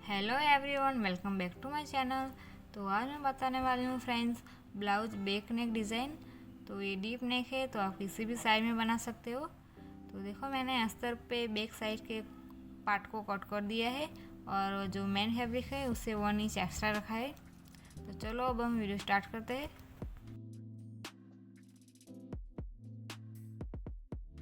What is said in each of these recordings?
Hello everyone, welcome back to my channel. तो आज मैं बताने वाली हूँ friends, blouse back neck design. तो ये डीप नेक है, तो आप किसी भी साइड में बना सकते हो। तो देखो, मैंने अस्तर पे बैक साइड के पार्ट को कट कर दिया है और जो मेन फैब्रिक है उससे 1 इंच एक्स्ट्रा रखा है। तो चलो अब हम वीडियो स्टार्ट करते हैं।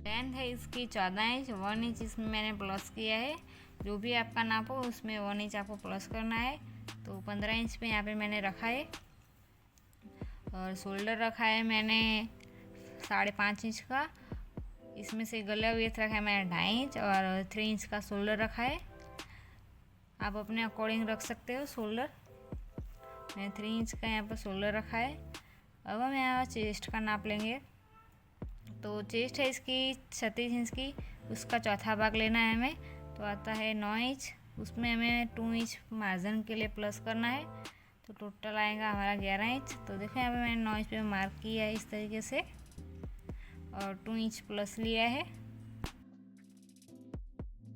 लेंथ है इसकी 14 इंच, 1 इंच इसमें मैंने प्लस किया है। जो भी आपका नाप हो उसमें 1 इंच आपको प्लस करना है। तो 15 इंच पे यहाँ पे मैंने रखा है। और शोल्डर रखा है मैंने 5.5 इंच का। इसमें से गला विड्थ रखा है मैंने 2.5 इंच और 3 इंच का शोल्डर रखा है। आप अपने अकॉर्डिंग रख सकते हो शोल्डर। मैंने 3 इंच का यहाँ पर शोल्डर रखा है। अब हम यहाँ चेस्ट का नाप लेंगे। तो चेस्ट है इसकी 36 इंच की, उसका चौथा भाग लेना है हमें। तो आता है 9 इंच, उसमें हमें 2 इंच मार्जिन के लिए प्लस करना है। तो टोटल आएगा हमारा 11 इंच। तो देखो यहाँ पे मैंने 9 इंच पे मार्क किया है इस तरीके से और 2 इंच प्लस लिया है। इस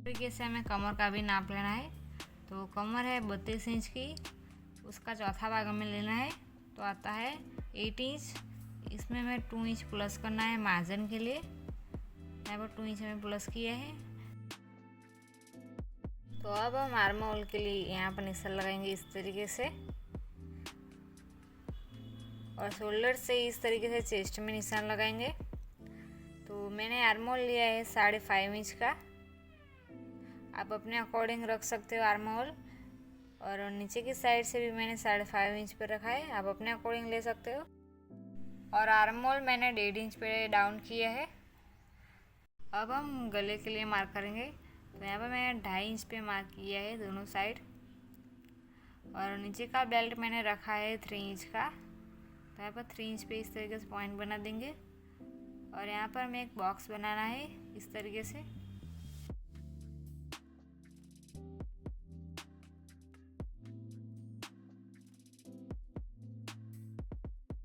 तरीके से हमें कमर का भी नाप लेना है। तो कमर है 32 इंच की, उसका चौथा भाग हमें लेना है। तो आता है 8 इंच। इसमें हमें 2 इंच प्लस करना है मार्जिन के लिए। यहाँ पर 2 इंच हमें प्लस किया है। तो अब हम आर्म होल के लिए यहाँ पर निशान लगाएंगे इस तरीके से, और शोल्डर से इस तरीके से चेस्ट में निशान लगाएंगे। तो मैंने आर्म होल लिया है 5.5 इंच का। आप अपने अकॉर्डिंग रख सकते हो आर्म होल। और नीचे की साइड से भी मैंने 5.5 इंच पे रखा है, आप अपने अकॉर्डिंग ले सकते हो। और आर्म होल मैंने 1.5 इंच पे डाउन किया है। अब हम गले के लिए मार्क करेंगे। तो यहाँ पर मैंने 2.5 इंच पे मार्क किया है दोनों साइड। और नीचे का बेल्ट मैंने रखा है 3 इंच का। तो यहाँ पर 3 इंच पे इस तरीके से पॉइंट बना देंगे। और यहाँ पर हमें एक बॉक्स बनाना है इस तरीके से।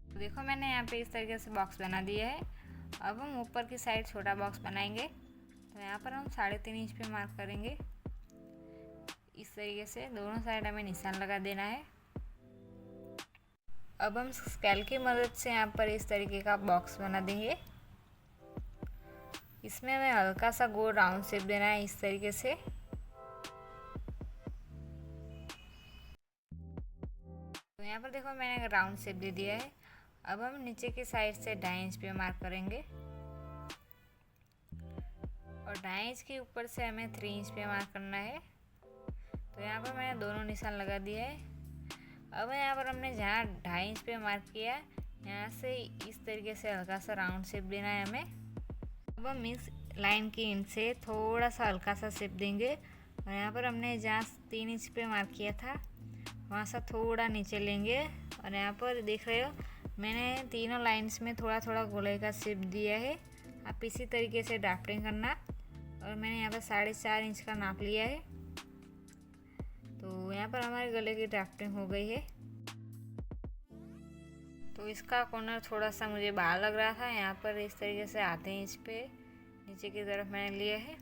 तो देखो, मैंने यहाँ पे इस तरीके से बॉक्स बना दिया है। अब हम ऊपर की साइड छोटा बॉक्स बनाएंगे। तो यहाँ पर हम 3.5 इंच पे मार्क करेंगे। इस तरीके से दोनों साइड हमें निशान लगा देना है। अब हम स्केल की मदद से यहाँ पर इस तरीके का बॉक्स बना देंगे। इसमें हमें हल्का सा गोल राउंड शेप देना है इस तरीके से। तो यहाँ पर देखो, मैंने राउंड शेप दे दिया है। अब हम नीचे की साइड से 2.5 इंच पे मार्क करेंगे और 2.5 इंच के ऊपर से हमें 3 इंच पे मार्क करना है। तो यहाँ पर मैंने दोनों निशान लगा दिया है। अब यहाँ पर हमने जहाँ 2.5 इंच पे मार्क किया, यहाँ से इस तरीके से हल्का सा राउंड शेप देना है हमें। अब हम इस लाइन की इंच से थोड़ा सा हल्का सा शेप देंगे। और यहाँ पर हमने जहाँ 3 इंच पे मार्क किया था वहाँ से थोड़ा नीचे लेंगे। और यहाँ पर देख रहे हो, मैंने तीनों लाइंस में थोड़ा थोड़ा गोले का शेप दिया है। आप इसी तरीके से ड्राफ्टिंग करना। और मैंने यहाँ पर 4.5 इंच का नाप लिया है। तो यहाँ पर हमारे गले की ड्राफ्टिंग हो गई है। तो इसका कॉर्नर थोड़ा सा मुझे बाहर लग रहा था, यहाँ पर इस तरीके से आधे इंच पे नीचे की तरफ मैंने लिया है।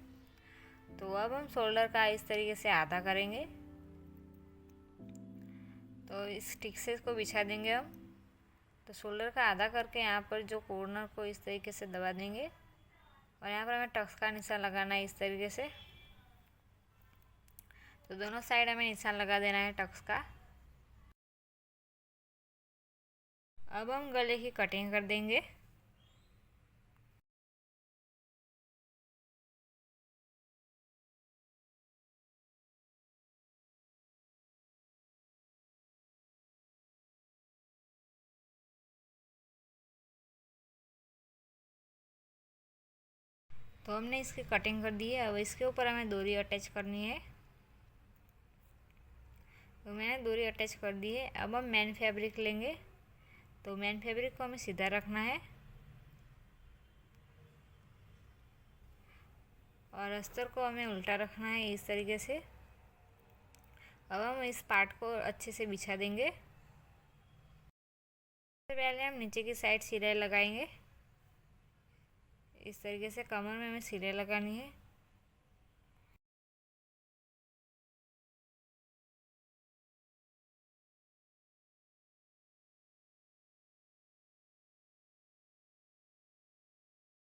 तो अब हम शोल्डर का इस तरीके से आधा करेंगे। तो इस स्टिक से इसको बिछा देंगे हम। तो शोल्डर का आधा करके यहाँ पर जो कॉर्नर को इस तरीके से दबा देंगे। और यहाँ पर हमें टक्स का निशान लगाना है इस तरीके से। तो दोनों साइड हमें निशान लगा देना है टक्स का। अब हम गले की कटिंग कर देंगे। तो हमने इसकी कटिंग कर दी है। अब इसके ऊपर हमें डोरी अटैच करनी है। तो मैंने डोरी अटैच कर दी है। अब हम मेन फैब्रिक लेंगे। तो मेन फैब्रिक को हमें सीधा रखना है और अस्तर को हमें उल्टा रखना है इस तरीके से। अब हम इस पार्ट को अच्छे से बिछा देंगे। सबसे पहले हम नीचे की साइड सिलाई लगाएंगे। इस तरीके से कमर में हमें सिलाई लगानी है।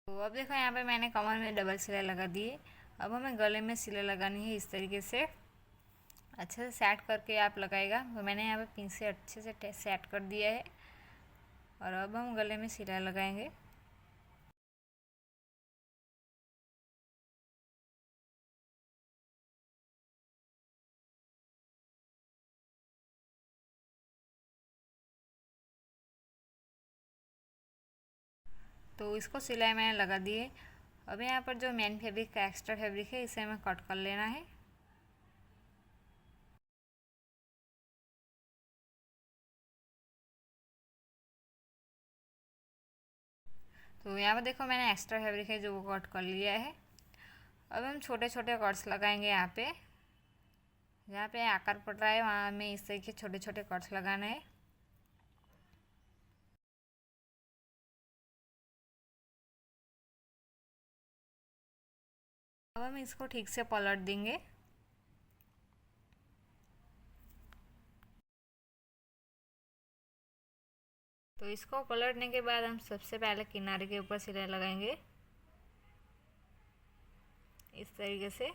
तो अब देखो यहाँ पे मैंने कमर में डबल सिलाई लगा दी है। अब हमें गले में सिलाई लगानी है इस तरीके से, अच्छे से सेट करके आप लगाएगा। तो मैंने यहाँ पे पिन से अच्छे से सेट कर दिया है और अब हम गले में सिलाई लगाएंगे। तो इसको सिलाई मैंने लगा दी है। अब यहाँ पर जो मेन फैब्रिक का एक्स्ट्रा फैब्रिक है इसे हमें कट कर लेना है। तो यहाँ पर देखो मैंने एक्स्ट्रा फैब्रिक है जो वो कट कर लिया है। अब हम छोटे छोटे कट्स लगाएंगे यहाँ पे, जहाँ पे आकार पड़ रहा है वहाँ हमें इस तरीके छोटे छोटे कट्स लगाना है। अब हम इसको ठीक से पलट देंगे। तो इसको पलटने के बाद हम सबसे पहले किनारे के ऊपर सिलाई लगाएंगे इस तरीके से।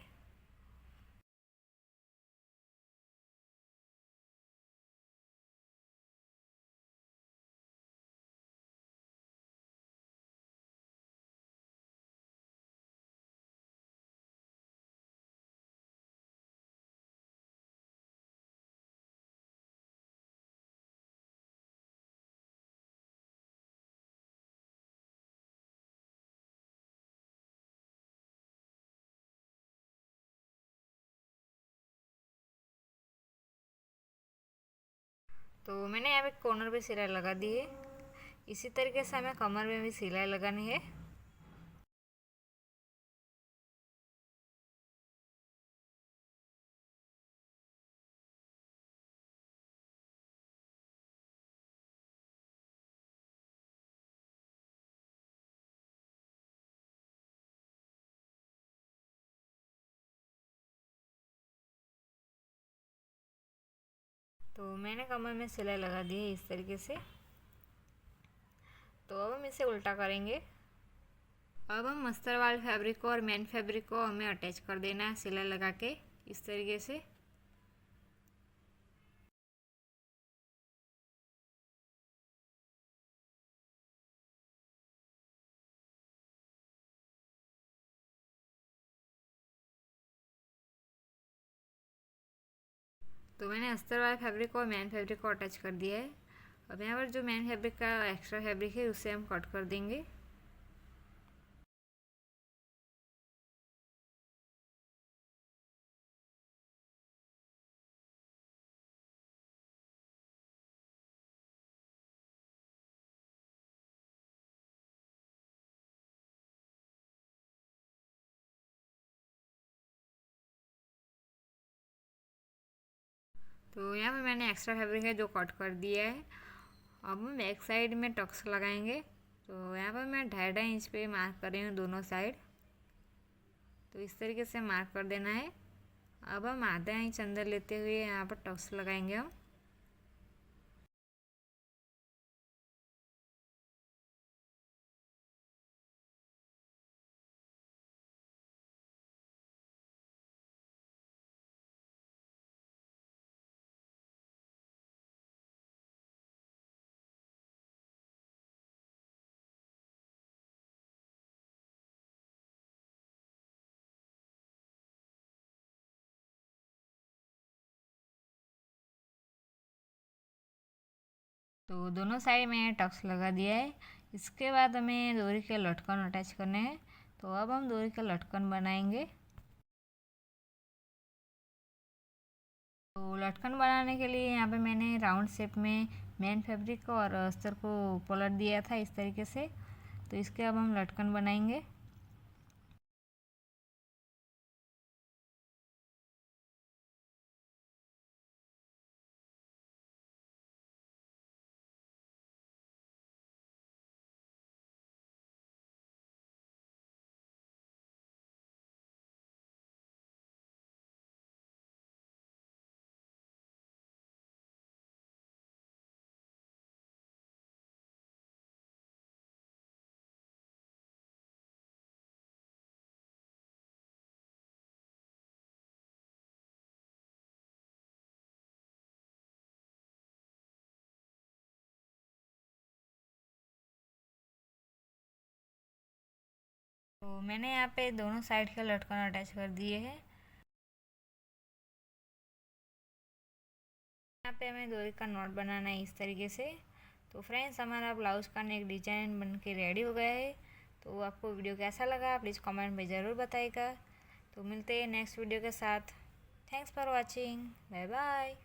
तो मैंने यहाँ पे कॉर्नर पे सिलाई लगा दी है। इसी तरीके से हमें कमर में भी सिलाई लगानी है। तो मैंने कमर में सिलाई लगा दी है इस तरीके से। तो अब हम इसे उल्टा करेंगे। अब हम अस्तर वाले फैब्रिक को और मेन फैब्रिक को हमें अटैच कर देना है सिलाई लगा के इस तरीके से। तो मैंने अस्तर वाले फैब्रिक और मेन फैब्रिक को अटैच कर दिया है। अब यहाँ पर जो मेन फैब्रिक का एक्स्ट्रा फैब्रिक है उसे हम कट कर देंगे। तो यहाँ पे मैंने एक्स्ट्रा फैब्रिक है जो कट कर दिया है। अब हम बैक साइड में टक्स लगाएंगे। तो यहाँ पर मैं 2.5-2.5 इंच पे मार्क कर रही हूँ दोनों साइड। तो इस तरीके से मार्क कर देना है। अब हम आधा इंच अंदर लेते हुए यहाँ पर टक्स लगाएंगे हम। तो दोनों साइड में टक्स लगा दिया है। इसके बाद हमें डोरी के लटकन अटैच करने हैं। तो अब हम डोरी के लटकन बनाएंगे। तो लटकन बनाने के लिए यहाँ पे मैंने राउंड शेप में मेन फैब्रिक और अस्तर को पलट दिया था इस तरीके से। तो इसके अब हम लटकन बनाएंगे। तो मैंने यहाँ पे दोनों साइड के लटकन अटैच कर दिए हैं। यहाँ पे हमें डोरी का नॉट बनाना है इस तरीके से। तो फ्रेंड्स, हमारा ब्लाउज का नेक डिजाइन बन के रेडी हो गया है। तो आपको वीडियो कैसा लगा प्लीज़ कमेंट में ज़रूर बताइएगा। तो मिलते हैं नेक्स्ट वीडियो के साथ। Thanks for watching, bye bye.